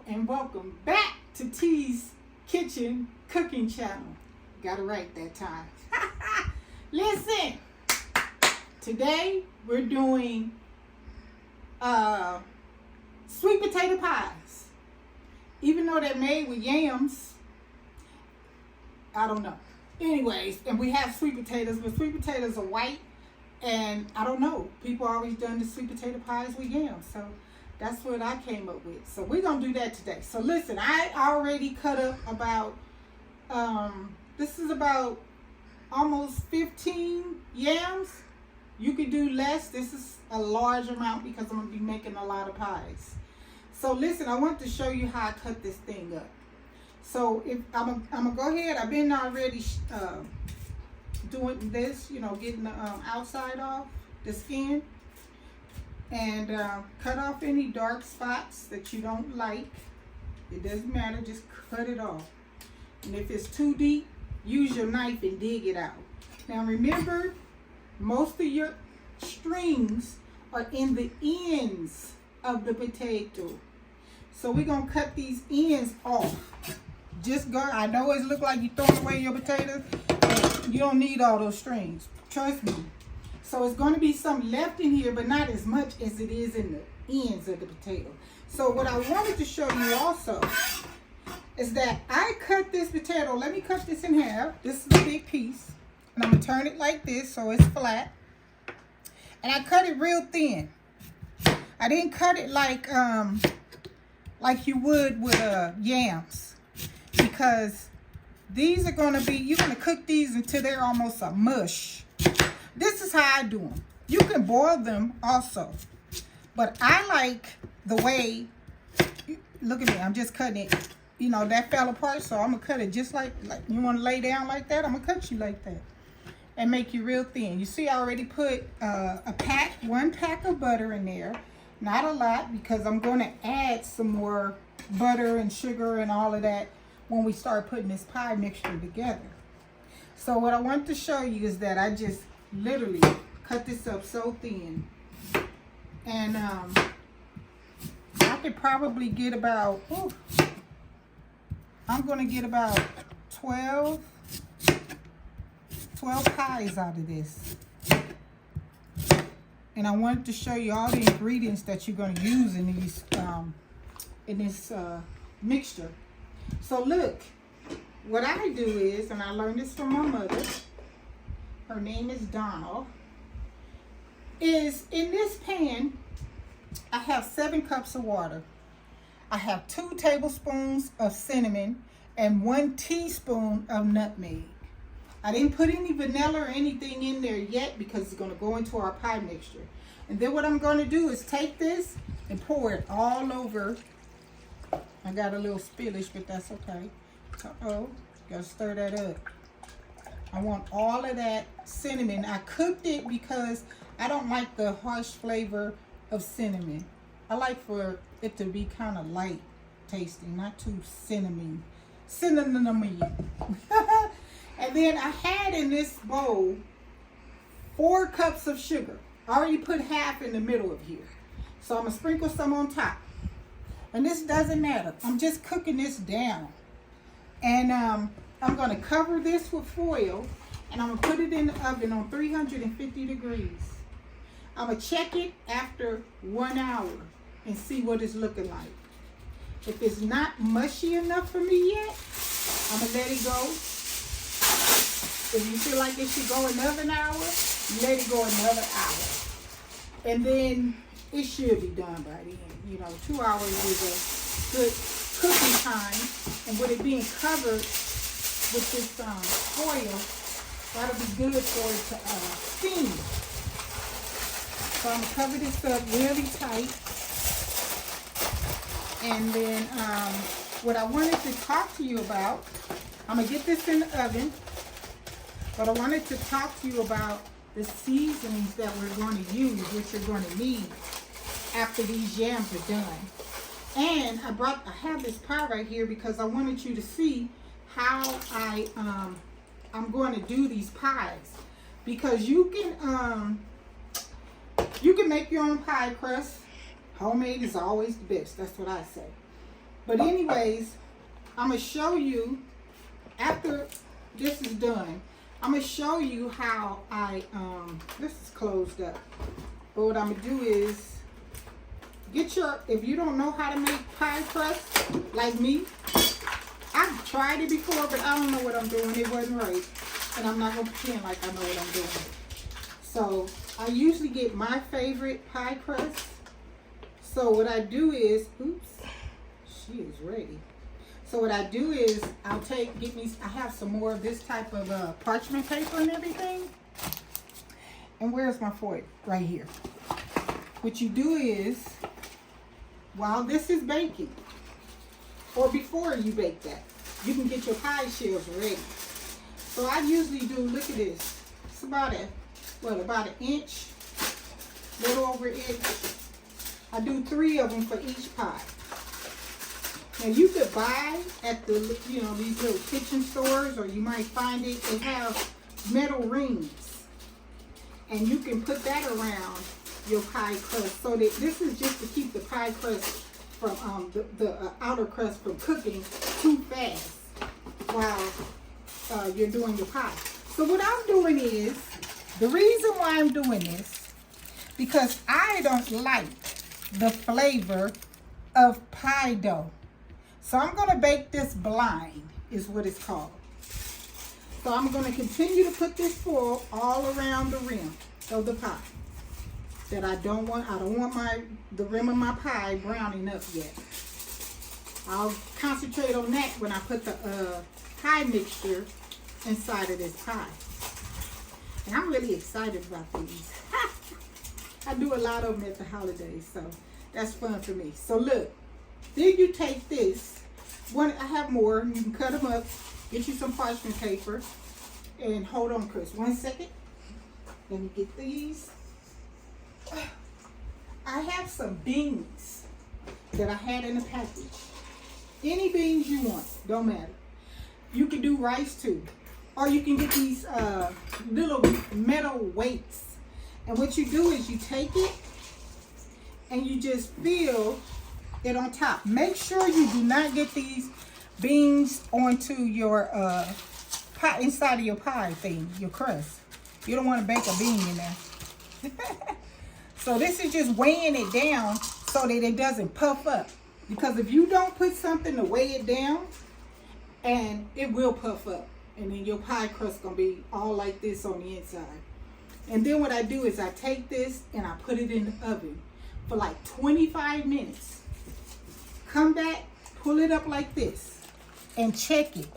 and welcome back to T's Kitchen Cooking Channel. Got it right that time. Listen, today we're doing sweet potato pies. Even though they're made with yams, I don't know. Anyways, and we have sweet potatoes, but sweet potatoes are white, and I don't know. People always done the sweet potato pies with yams, so that's what I came up with. So we're going to do that today. So listen, I already cut up about, this is about almost 15 yams. You could do less. This is a large amount because I'm going to be making a lot of pies. So listen, I want to show you how I cut this thing up. So if I'm going to go ahead, I've been already doing this, you know, getting the outside off, the skin. And cut off any dark spots that you don't like. It doesn't matter, just cut it off. And if it's too deep, use your knife and dig it out. Now remember, most of your strings are in the ends of the potato. So we're going to cut these ends off. Just go, I know it looks like you're throwing away your potatoes, but you don't need all those strings. Trust me. So it's going to be some left in here, but not as much as it is in the ends of the potato. So what I wanted to show you also is that I cut this potato. Let me cut this in half. This is a big piece. And I'm going to turn it like this so it's flat. And I cut it real thin. I didn't cut it like you would with yams. Because these are going to be, you're going to cook these until they're almost a mush. This is how I do them. You can boil them also. But I like the way, look at me, I'm just cutting it. You know, that fell apart, so I'm going to cut it just like you want to lay down like that, I'm going to cut you like that. And make you real thin. You see I already put one pack of butter in there. Not a lot, because I'm going to add some more butter and sugar and all of that when we start putting this pie mixture together. So what I want to show you is that I just literally cut this up so thin, and I could probably get about, I'm going to get about 12 pies out of this. And I wanted to show you all the ingredients that you're going to use in these this mixture. So look, what I do is, and I learned this from my mother, her name is Donald, is in this pan, I have 7 cups of water. I have 2 tablespoons of cinnamon and 1 teaspoon of nutmeg. I didn't put any vanilla or anything in there yet because it's going to go into our pie mixture. And then what I'm going to do is take this and pour it all over. I got a little spillage, but that's okay. Uh-oh, gotta stir that up. I want all of that cinnamon. I cooked it because I don't like the harsh flavor of cinnamon. I like for it to be kind of light tasting, not too cinnamon. And then I had in this bowl 4 cups of sugar. I already put half in the middle of here. So I'm gonna sprinkle some on top. And this doesn't matter. I'm just cooking this down. And I'm going to cover this with foil, and I'm going to put it in the oven on 350 degrees. I'm going to check it after 1 hour and see what it's looking like. If it's not mushy enough for me yet, I'm going to let it go. If you feel like it should go another hour, let it go another hour. And then it should be done by then. You know, 2 hours is a good cooking time, and with it being covered with this foil, that'll be good for it to steam. So I'm gonna cover this up really tight, and then what I wanted to talk to you about, I'm gonna get this in the oven, but I wanted to talk to you about the seasonings that we're going to use, which you're going to need after these yams are done. And I have this pie right here because I wanted you to see how I'm going to do these pies, because you can make your own pie crust. Homemade is always the best. That's what I say. But anyways, I'm going to show you, after this is done, I'm going to show you how I, this is closed up. But what I'm going to do is, if you don't know how to make pie crust, like me, I've tried it before, but I don't know what I'm doing. It wasn't right. And I'm not going to pretend like I know what I'm doing. So, I usually get my favorite pie crust. So, what I do is, oops, she is ready. So, what I do is, I have some more of this type of parchment paper and everything. And where's my fork? Right here. What you do is, while this is baking, or before you bake that, you can get your pie shells ready. So I usually do, look at this. It's about an inch, little over an inch. I do 3 of them for each pie. Now you could buy at the, these little kitchen stores, or you might find it, they have metal rings. And you can put that around your pie crust, so that this is just to keep the pie crust from the outer crust from cooking too fast while you're doing your pie. So what I'm doing is, the reason why I'm doing this, because I don't like the flavor of pie dough. So I'm going to bake this blind, is what it's called. So I'm going to continue to put this foil all around the rim of the pie. That I don't want the rim of my pie browning up yet. I'll concentrate on that when I put the pie mixture inside of this pie. And I'm really excited about these. I do a lot of them at the holidays, so that's fun for me. So look, then you take this. I have more. You can cut them up. Get you some parchment paper. And hold on, Chris. 1 second. Let me get these. I have some beans that I had in the package. Any beans you want, don't matter. You can do rice too. Or you can get these little metal weights. And what you do is you take it and you just fill it on top. Make sure you do not get these beans onto your pie, inside of your pie thing, your crust. You don't want to bake a bean in there. So this is just weighing it down so that it doesn't puff up. Because if you don't put something to weigh it down, and it will puff up. And then your pie crust going to be all like this on the inside. And then what I do is I take this and I put it in the oven for like 25 minutes. Come back, pull it up like this, and check it.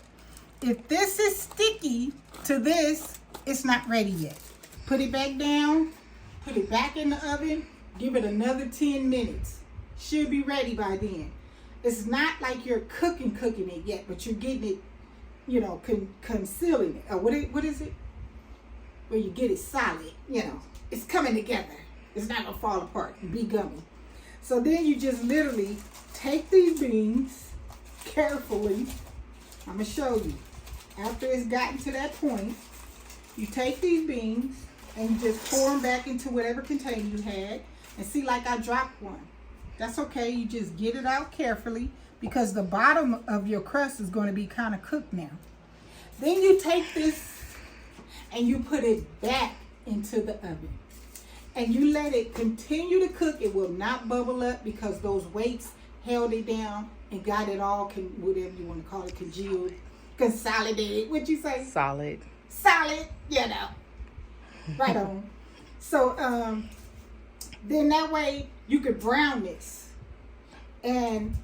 If this is sticky to this, it's not ready yet. Put it back down. Put it back in the oven, give it another 10 minutes. Should be ready by then. It's not like you're cooking it yet, but you're getting it, concealing it. Or what is it? Where you get it solid, it's coming together. It's not gonna fall apart and be gummy. So then you just literally take these beans carefully. I'm gonna show you. After it's gotten to that point, you take these beans and you just pour them back into whatever container you had. And see, like I dropped one. That's okay. You just get it out carefully because the bottom of your crust is going to be kind of cooked now. Then you take this and you put it back into the oven. And you let it continue to cook. It will not bubble up because those weights held it down and got it all, whatever you want to call it, congealed, consolidated. What'd you say? Solid. Solid, Right on. So then that way you could brown this. And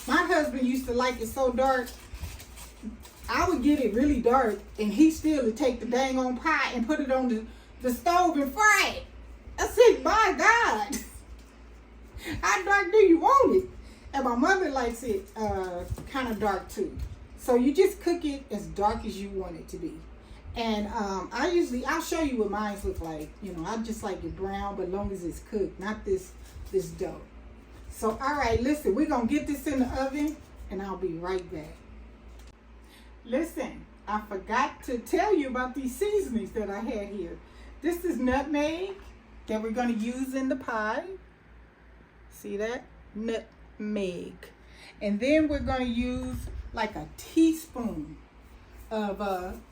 my husband used to like it so dark, I would get it really dark and he still would take the dang on pie and put it on the stove and fry it. I said, my God, how dark do you want it? And my mother likes it kind of dark too. So you just cook it as dark as you want it to be. And I'll show you what mine look like. I just like it brown, but as long as it's cooked, not this dough. So, all right, listen, we're going to get this in the oven, and I'll be right back. Listen, I forgot to tell you about these seasonings that I had here. This is nutmeg that we're going to use in the pie. See that? Nutmeg. And then we're going to use like a teaspoon of,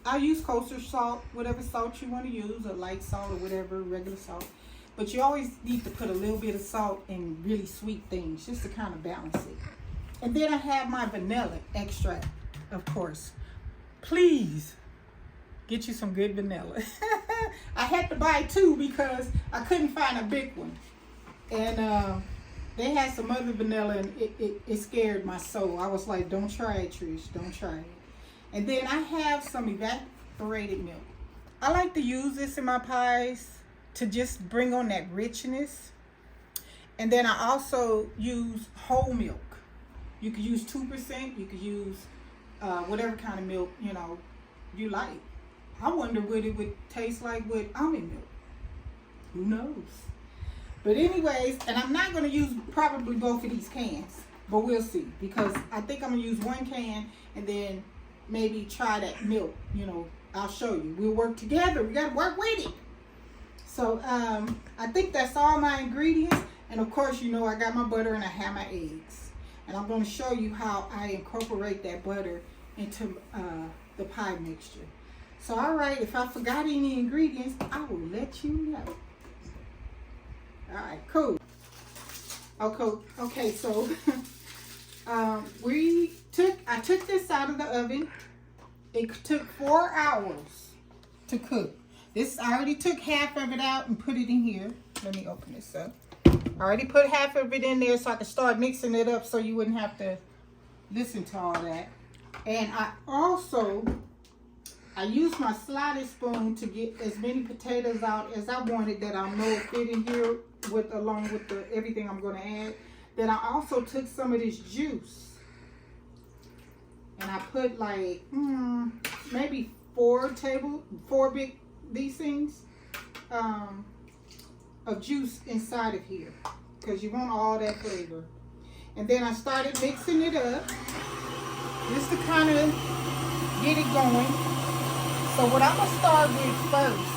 I'll use kosher salt, whatever salt you want to use, or light salt or whatever, regular salt. But you always need to put a little bit of salt in really sweet things, just to kind of balance it. And then I have my vanilla extract, of course. Please get you some good vanilla. I had to buy 2 because I couldn't find a big one. And they had some other vanilla, and it scared my soul. I was like, don't try it, Trish, don't try it. And then I have some evaporated milk. I like to use this in my pies to just bring on that richness. And then I also use whole milk. You could use 2%, you could use whatever kind of milk, you know, you like. I wonder what it would taste like with almond milk. Who knows? But anyways, and I'm not going to use probably both of these cans, but we'll see. Because I think I'm going to use 1 can and then maybe try that milk. You know, I'll show you. We'll work together. We got to work with it. So I think that's all my ingredients. And of course, you know, I got my butter and I have my eggs. And I'm going to show you how I incorporate that butter into the pie mixture. So, all right, if I forgot any ingredients, I will let you know. All right, cool. Okay, so I took this out of the oven. It took 4 hours to cook. I already took half of it out and put it in here. Let me open this up. I already put half of it in there so I could start mixing it up so you wouldn't have to listen to all that. And I used my slotted spoon to get as many potatoes out as I wanted that I know fit in here along with everything I'm going to add. Then I also took some of this juice and I put like maybe 4 big these things of juice inside of here because you want all that flavor. And then I started mixing it up just to kind of get it going. So what I'm going to start with first,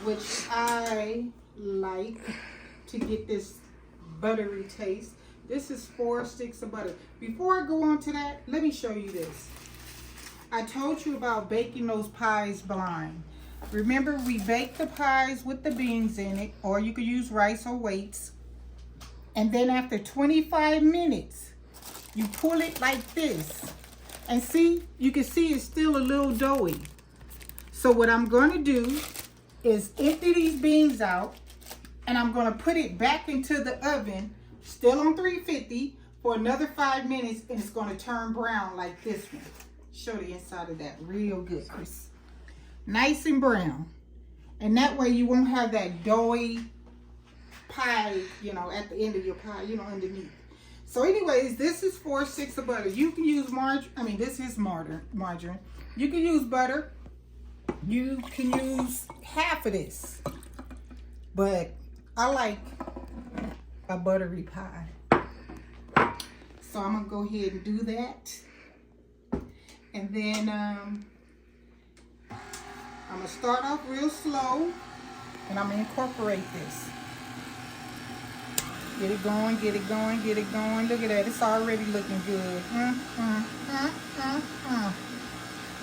which I like to get this buttery taste. This is 4 sticks of butter. Before I go on to that, let me show you this. I told you about baking those pies blind. Remember, we bake the pies with the beans in it, or you could use rice or weights. And then after 25 minutes, you pull it like this. And see, you can see it's still a little doughy. So what I'm going to do is empty these beans out, and I'm going to put it back into the oven, still on 350, for another 5 minutes, and it's going to turn brown like this one. Show the inside of that real good, Chris. Nice and brown. And that way you won't have that doughy pie, you know, at the end of your pie, you know, underneath. So anyways, this is 4 sticks of butter. You can use margarine. This is margarine. You can use butter. You can use half of this. But I like a buttery pie. So I'm going to go ahead and do that. And then I'm going to start off real slow. And I'm going to incorporate this. Get it going, get it going, get it going. Look at that. It's already looking good.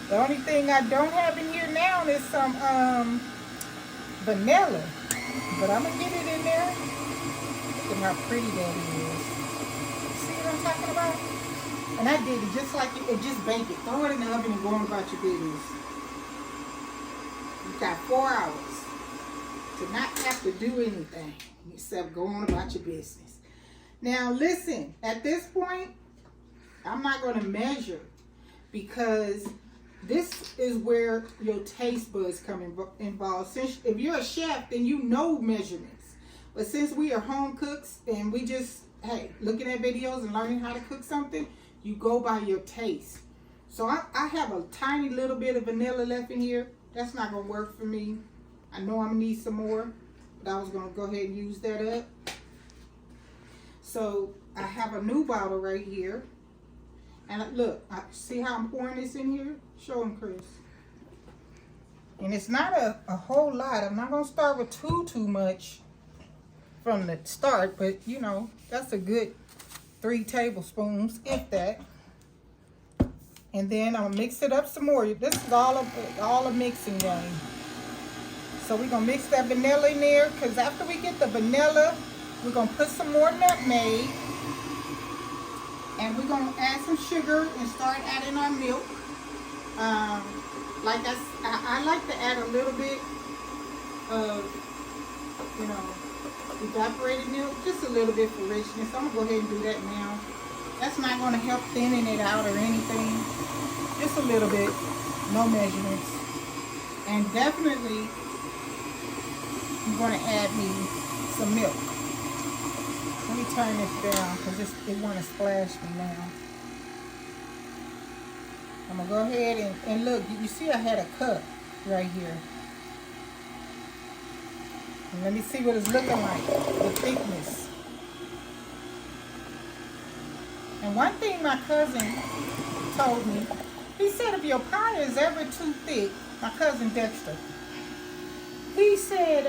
The only thing I don't have in here now is some vanilla. But I'm going to get it in there. Look at how pretty that is. See what I'm talking about? And I did it just like it. Just bake it. Throw it in the oven and go on about your business. You've got 4 hours to not have to do anything except go on about your business. Now listen, at this point, I'm not going to measure because this is where your taste buds come involved. Since if you're a chef, then you know measurements. But since we are home cooks and we just, hey, looking at videos and learning how to cook something, you go by your taste. So I have a tiny little bit of vanilla left in here. That's not going to work for me. I know I'm going to need some more, but I was going to go ahead and use that up. So I have a new bottle right here. And look, see how I'm pouring this in here? Show them, Chris. And it's not a whole lot. I'm not going to start with too much from the start, but you know, that's a good 3 tablespoons, if that. And then I'm gonna mix it up some more. This is all a mixing game. So we're gonna mix that vanilla in there, because after we get the vanilla, we're gonna put some more nutmeg. And we're gonna add some sugar and start adding our milk. Like I like to add a little bit of, you know, evaporated milk, just a little bit for richness. I'm gonna go ahead and do that now. That's not gonna help thinning it out or anything. Just a little bit, no measurements. And definitely, I'm gonna add me some milk. Let me turn this down because it wanna splash me now. I'm gonna go ahead and look, you see I had a cup right here. And let me see what it's looking like, the thickness. And one thing my cousin told me, he said if your pie is ever too thick, my cousin Dexter, he said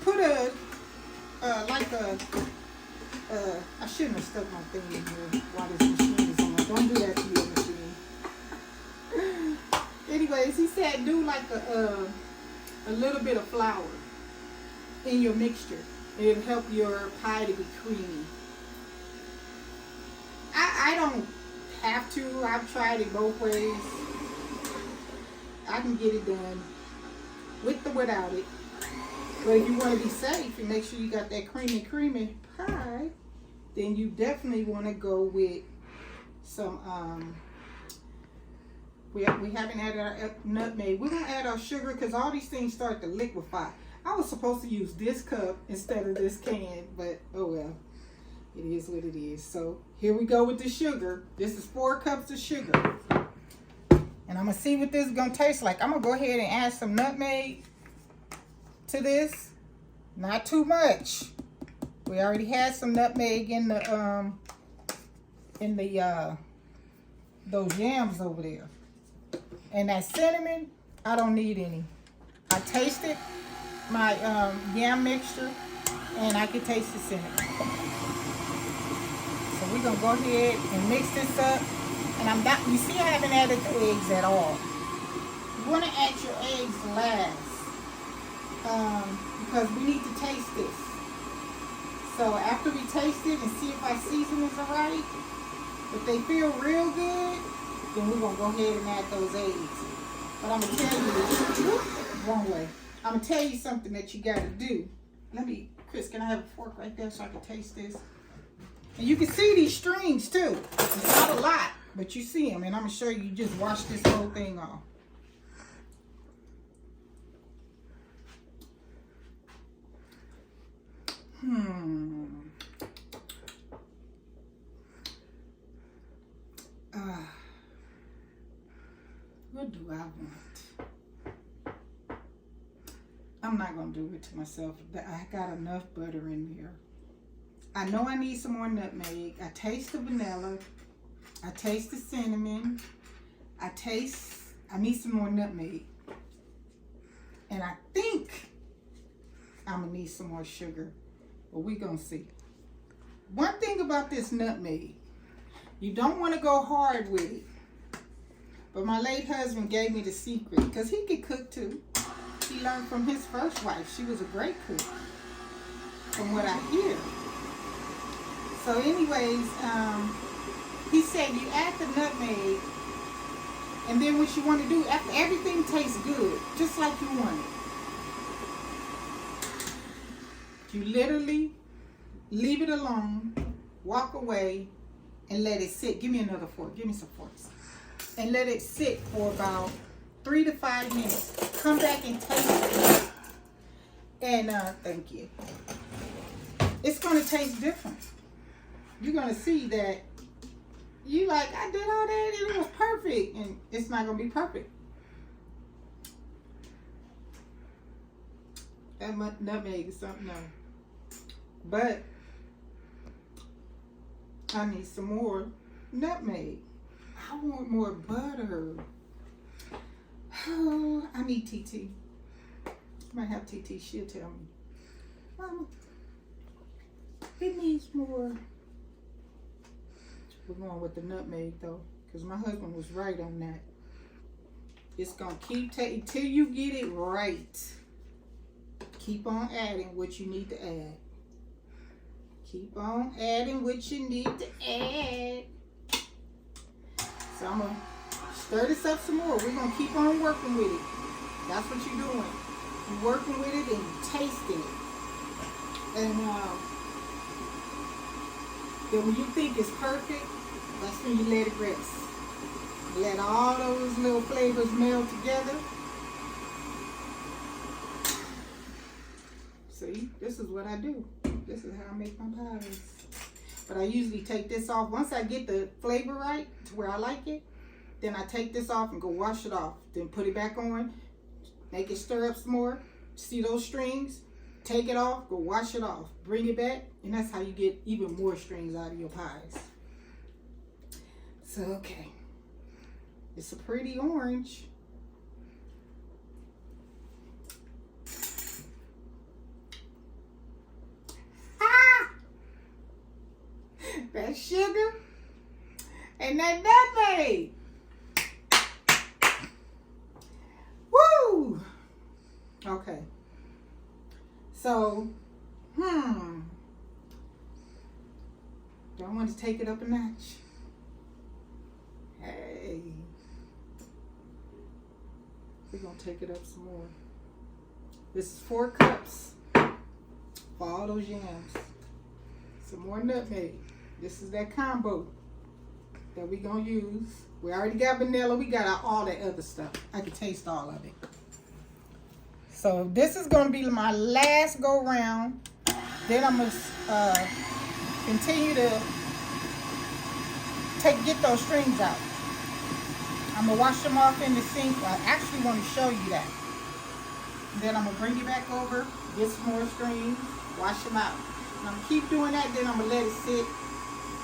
put I shouldn't have stuck my thing in here while this machine is on. Don't do that to your machine. Anyways, he said do like a little bit of flour in your mixture. It'll help your pie to be creamy. I don't have to. I've tried it both ways. I can get it done with or without it. But if you want to be safe and make sure you got that creamy pie, then you definitely want to go with some, we haven't added our nutmeg. We're going to add our sugar because all these things start to liquefy. I was supposed to use this cup instead of this can, but oh well. It is what it is. So here we go with the sugar. This is 4 cups of sugar. And I'm going to see what this is going to taste like. I'm going to go ahead and add some nutmeg to this. Not too much. We already had some nutmeg in the those yams over there. And that cinnamon, I don't need any. I tasted my yam mixture and I can taste the cinnamon. So we're gonna go ahead and mix this up. And I'm not, you see I haven't added the eggs at all. You wanna add your eggs last. Because we need to taste this. So after we taste it and see if our seasonings are right, if they feel real good, then we're gonna go ahead and add those eggs. But I'm gonna tell you, wrong way. I'm gonna tell you something that you gotta do. Chris, can I have a fork right there so I can taste this? And you can see these strings too. It's not a lot, but you see them. And I'm gonna show you, just wash this whole thing off. What do I want? I'm not gonna do it to myself. I got enough butter in there. I know I need some more nutmeg. I taste the vanilla. I taste the cinnamon. I need some more nutmeg. And I think I'm gonna need some more sugar. But we're gonna see. One thing about this nutmeg, you don't want to go hard with it. But my late husband gave me the secret because he could cook too. He learned from his first wife. She was a great cook, from what I hear. So anyways, he said you add the nutmeg, and then what you want to do, after everything tastes good, just like you want it, you literally leave it alone, walk away, and let it sit. Give me another fork. Give me some forks. And let it sit for about 3 to 5 minutes. Come back and taste it. And thank you. It's going to taste different. You're going to see that you like, I did all that and it was perfect. And it's not going to be perfect. That nutmeg is something else. But I need some more nutmeg. I want more butter. Oh, I need TT. I might have TT. She'll tell me. It needs more. We're going with the nutmeg though, because my husband was right on that. It's gonna keep taking till you get it right. Keep on adding what you need to add. Keep on adding what you need to add. So I'm gonna stir this up some more. We're gonna keep on working with it. That's what you're doing. You're working with it and tasting it. And then when you think it's perfect, that's when you let it rest. Let all those little flavors meld together. See, this is what I do. This is how I make my pies. But I usually take this off. Once I get the flavor right to where I like it, then I take this off and go wash it off. Then put it back on, make it stir up some more. See those strings? Take it off, go wash it off. Bring it back, and that's how you get even more strings out of your pies. So, okay. It's a pretty orange. That sugar and that nutmeg. Woo! Okay. So, don't want to take it up a notch. Hey. We're going to take it up some more. This is 4 cups for all those yams. Some more nutmeg. This is that combo that we're going to use. We already got vanilla. We got all that other stuff. I can taste all of it. So this is going to be my last go round. Then I'm going to continue to get those strings out. I'm going to wash them off in the sink. I actually want to show you that. Then I'm going to bring it back over, get some more strings, wash them out. And I'm going to keep doing that. Then I'm going to let it sit.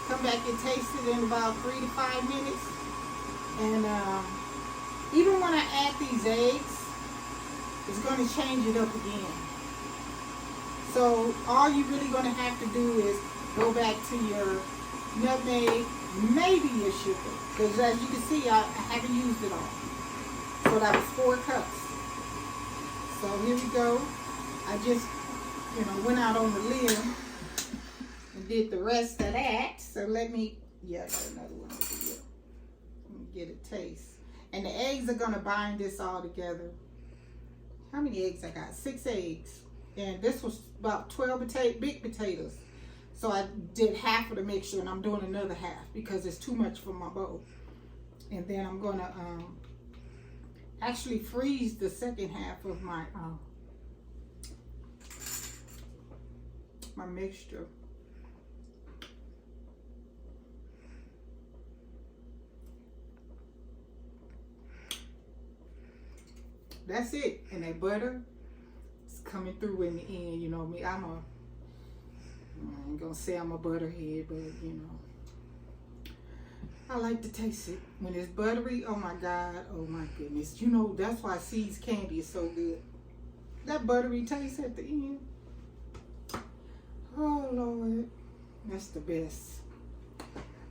Come back and taste it in about 3 to 5 minutes. And even when I add these eggs, it's going to change it up again. So all you're really going to have to do is go back to your nutmeg, maybe your sugar. Because as you can see, I haven't used it all. So that was 4 cups. So here we go. I just, went out on the limb and did the rest of that. So let me, I got another one over here. Let me get a taste. And the eggs are going to bind this all together. How many eggs I got? 6 eggs. And this was about 12 big potatoes. So I did half of the mixture, and I'm doing another half because it's too much for my bowl. And then I'm going to actually freeze the second half of my mixture. That's it. And that butter is coming through in the end. You know me, I ain't gonna say I'm a butterhead, but I like to taste it. When it's buttery, oh my God, oh my goodness. That's why Seeds candy is so good. That buttery taste at the end. Oh Lord, that's the best.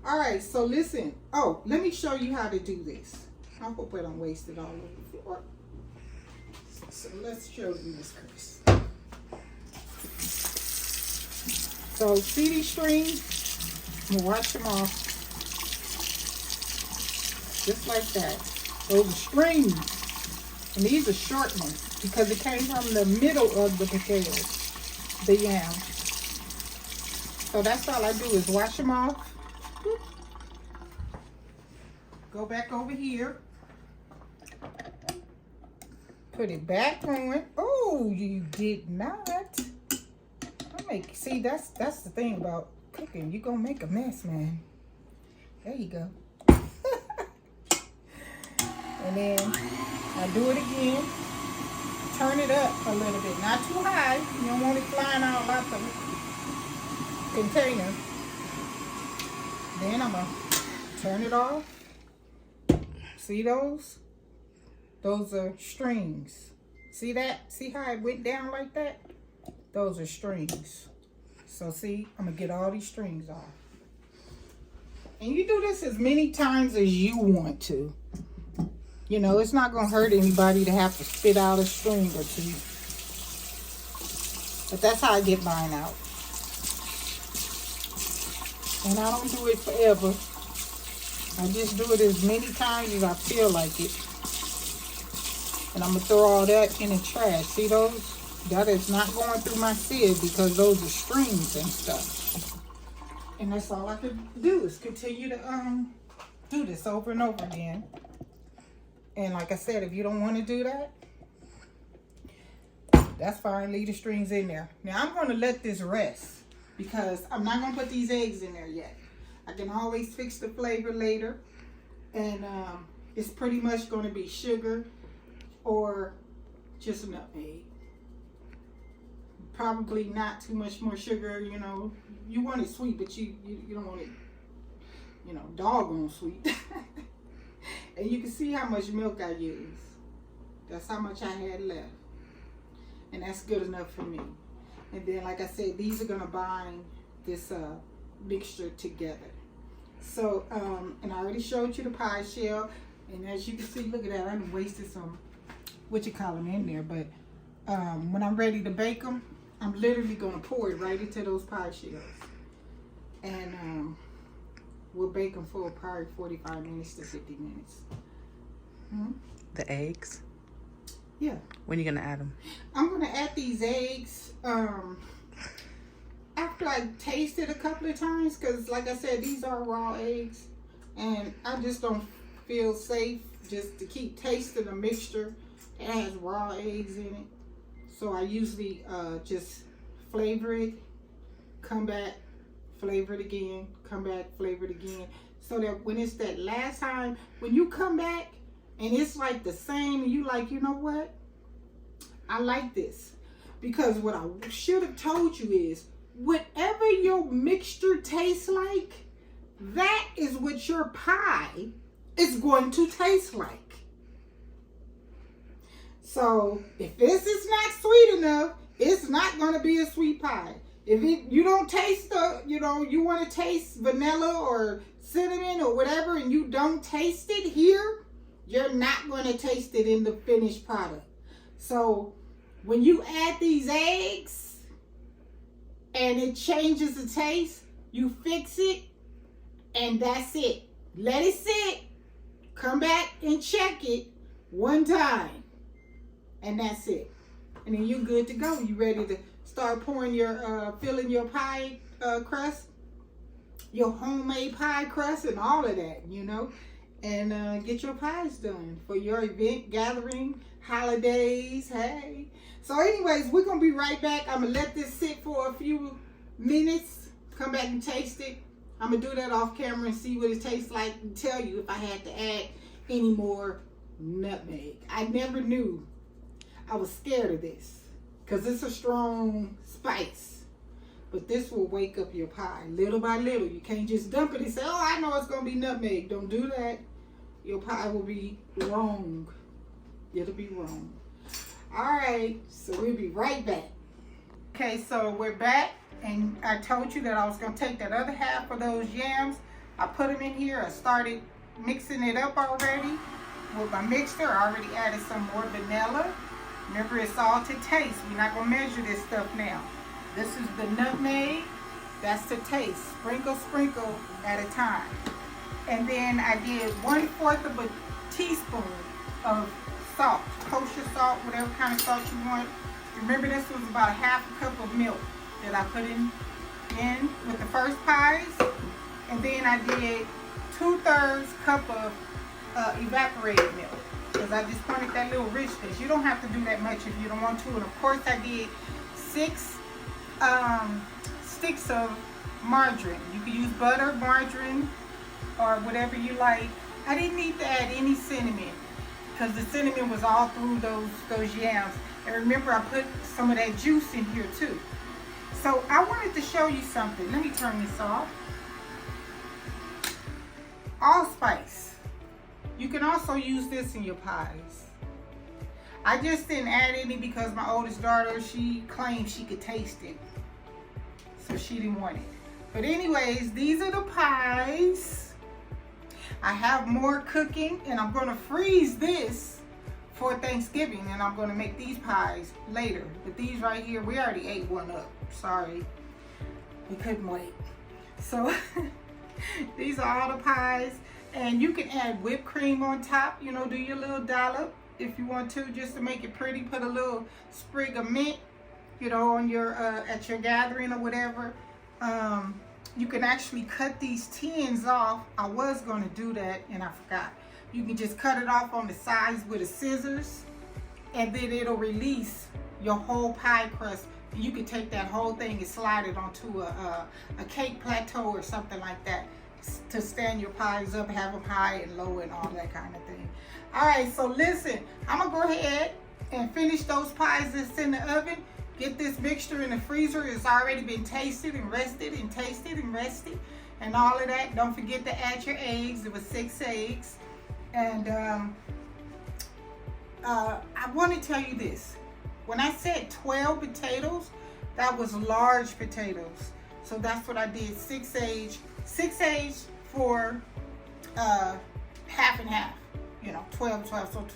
All right, so listen. Oh, let me show you how to do this. I hope I don't waste it all over the floor. So let's show you this, Chris. So see these strings? I'm gonna wash them off. Just like that. Those are strings. And these are short ones because it came from the middle of the potatoes, the yams. So that's all I do is wash them off. Go back over here. Put it back on. Oh, you did not. See, that's the thing about cooking. You're gonna make a mess, man. There you go. And then I do it again. Turn it up a little bit. Not too high. You don't want it flying out out the container. Then I'm gonna turn it off. See those? Those are strings. See that? See how it went down like that? Those are strings. So see, I'm gonna get all these strings off. And you do this as many times as you want to. You know, it's not gonna hurt anybody to have to spit out a string or two. But that's how I get mine out. And I don't do it forever. I just do it as many times as I feel like it. And I'm gonna throw all that in the trash. See those? That is not going through my sieve because those are strings and stuff. And that's all I can do is continue to do this over and over again. And like I said, if you don't want to do that, that's fine. Leave the strings in there. Now I'm going to let this rest because I'm not going to put these eggs in there yet. I can always fix the flavor later. And it's pretty much going to be sugar or just nutmeg. Probably not too much more sugar, you know. You want it sweet, but you don't want it, you know, doggone sweet. And you can see how much milk I use. That's how much I had left. And that's good enough for me. And then, like I said, these are going to bind this mixture together. So, and I already showed you the pie shell. And as you can see, look at that. I wasted some, in there. But when I'm ready to bake them, I'm literally going to pour it right into those pie shells. And we'll bake them for probably 45 minutes to 50 minutes. The eggs? Yeah. When are you going to add them? I'm going to add these eggs after I taste it a couple of times. Because like I said, these are raw eggs. And I just don't feel safe just to keep tasting a mixture that has raw eggs in it. So I usually just flavor it, come back, flavor it again, come back, flavor it again. So that when it's that last time, when you come back and it's like the same, and you like, you know what? I like this. Because what I should have told you is, whatever your mixture tastes like, that is what your pie is going to taste like. So if this is not sweet enough, it's not going to be a sweet pie. If you don't taste the, you know, you want to taste vanilla or cinnamon or whatever, and you don't taste it here, you're not going to taste it in the finished product. So when you add these eggs and it changes the taste, you fix it, and that's it. Let it sit. Come back and check it one time. And that's it. And then you're good to go. You ready to start pouring your, filling your pie crust, your homemade pie crust and all of that, you know. And get your pies done for your event, gathering, holidays, hey. So anyways, we're going to be right back. I'm going to let this sit for a few minutes. Come back and taste it. I'm going to do that off camera and see what it tastes like and tell you if I had to add any more nutmeg. I never knew. I was scared of this because it's a strong spice. But this will wake up your pie little by little. You can't just dump it and say, oh, I know it's going to be nutmeg. Don't do that. Your pie will be wrong. It'll be wrong. All right, so we'll be right back. Okay, so we're back. And I told you that I was going to take that other half of those yams. I put them in here. I started mixing it up already with my mixer. I already added some more vanilla. Remember, it's all to taste. We're not going to measure this stuff now. This is the nutmeg. That's to taste. Sprinkle, sprinkle at a time. And then I did 1/4 of a teaspoon of salt. Kosher salt, whatever kind of salt you want. Remember, this was about 1/2 cup of milk that I put in with the first pies. And then I did 2/3 cup of evaporated milk. Because I just wanted that little richness. You don't have to do that much if you don't want to. And of course I did 6 sticks of margarine. You can use butter, margarine, or whatever you like. I didn't need to add any cinnamon because the cinnamon was all through those yams. And remember, I put some of that juice in here too. So I wanted to show you something. Let me turn this off. Allspice. You can also use this in your pies. I just didn't add any because my oldest daughter, she claimed she could taste it. So so she didn't want it. But anyways, these are the pies. I have more cooking, and I'm going to freeze this for Thanksgiving, and I'm going to make these pies later. But these right here, we already ate one up. Sorry, we couldn't wait. So these are all the pies, and you can add whipped cream on top. You know, do your little dollop if you want to, just to make it pretty. Put a little sprig of mint, you know, on your at your gathering or whatever. You can actually cut these tins off. I was going to do that and I forgot. You can just cut it off on the sides with the scissors, and then it'll release your whole pie crust. You can take that whole thing and slide it onto a cake plateau or something like that to stand your pies up, have them high and low and all that kind of thing. All right, so listen, I'm going to go ahead and finish those pies that's in the oven. Get this mixture in the freezer. It's already been tasted and rested and tasted and rested and all of that. Don't forget to add your eggs. It was 6 eggs. And I want to tell you this. When I said 12 potatoes, that was large potatoes. So that's what I did, 6 eggs for half and half. You know, 12, so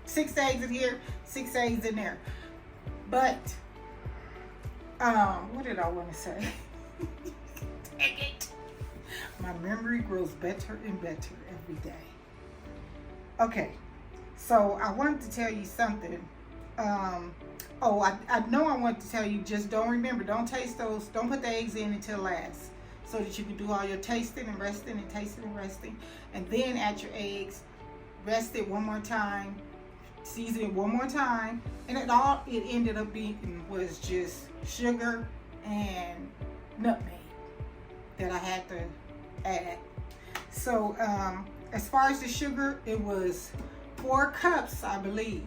6 eggs in here, 6 eggs in there. But what did I want to say? Dang it. My memory grows better and better every day. Okay, so I wanted to tell you something. I know I want to tell you, just don't taste those, don't put the eggs in until last, so that you can do all your tasting and resting and tasting and resting, and then add your eggs, rest it one more time, season it one more time, and it ended up being was just sugar and nutmeg that I had to add. So as far as the sugar, it was 4 cups, I believe,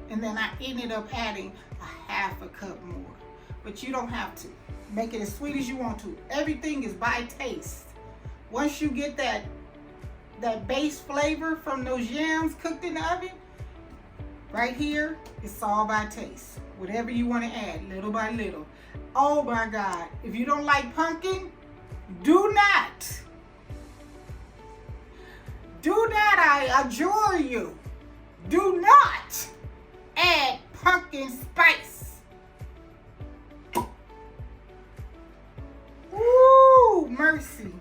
and then I ended up adding a half a cup more. But you don't have to. Make it as sweet as you want to. Everything is by taste. Once you get that base flavor from those yams cooked in the oven, right here, it's all by taste. Whatever you want to add, little by little. Oh my God. If you don't like pumpkin, do not, I adjure you, do not add pumpkin spice. Woo, mercy.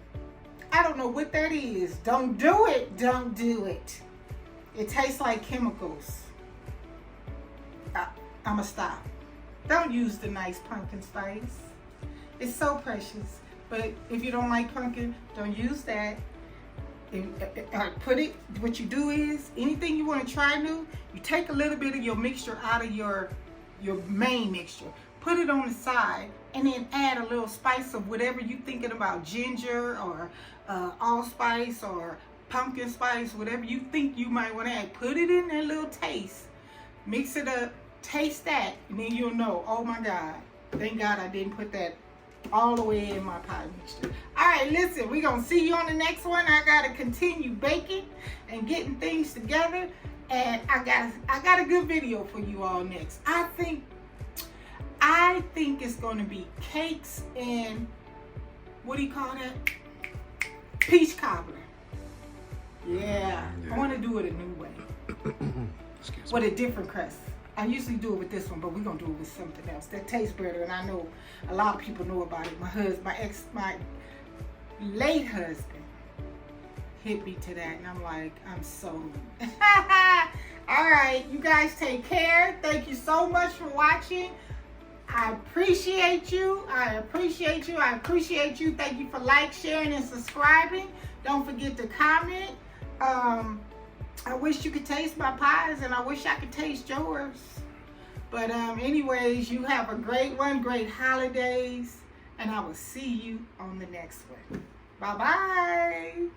I don't know what that is. Don't do it. Don't do it. It tastes like chemicals. I'ma stop. Don't use the nice pumpkin spice. It's so precious. But if you don't like pumpkin, don't use that. What you do is, anything you want to try new, you take a little bit of your mixture out of your main mixture. Put it on the side, and then add a little spice of whatever you're thinking about, ginger or allspice or pumpkin spice, whatever you think you might want to add. Put it in that little taste. Mix it up. Taste that, and then you'll know, oh my God, thank God I didn't put that all the way in my pie mixture. All right, listen, we're going to see you on the next one. I got to continue baking and getting things together, and I got a good video for you all next. I think it's going to be cakes and, what do you call that? Peach cobbler. Yeah. I want to do it a new way. With a different crust. I usually do it with this one, but we're going to do it with something else that tastes better, and I know a lot of people know about it. My late husband hit me to that, and I'm like, I'm sold. All right, you guys take care. Thank you so much for watching. I appreciate you. I appreciate you. I appreciate you. Thank you for sharing, and subscribing. Don't forget to comment. I wish you could taste my pies, and I wish I could taste yours. But anyways, you have a great one, great holidays, and I will see you on the next one. Bye-bye.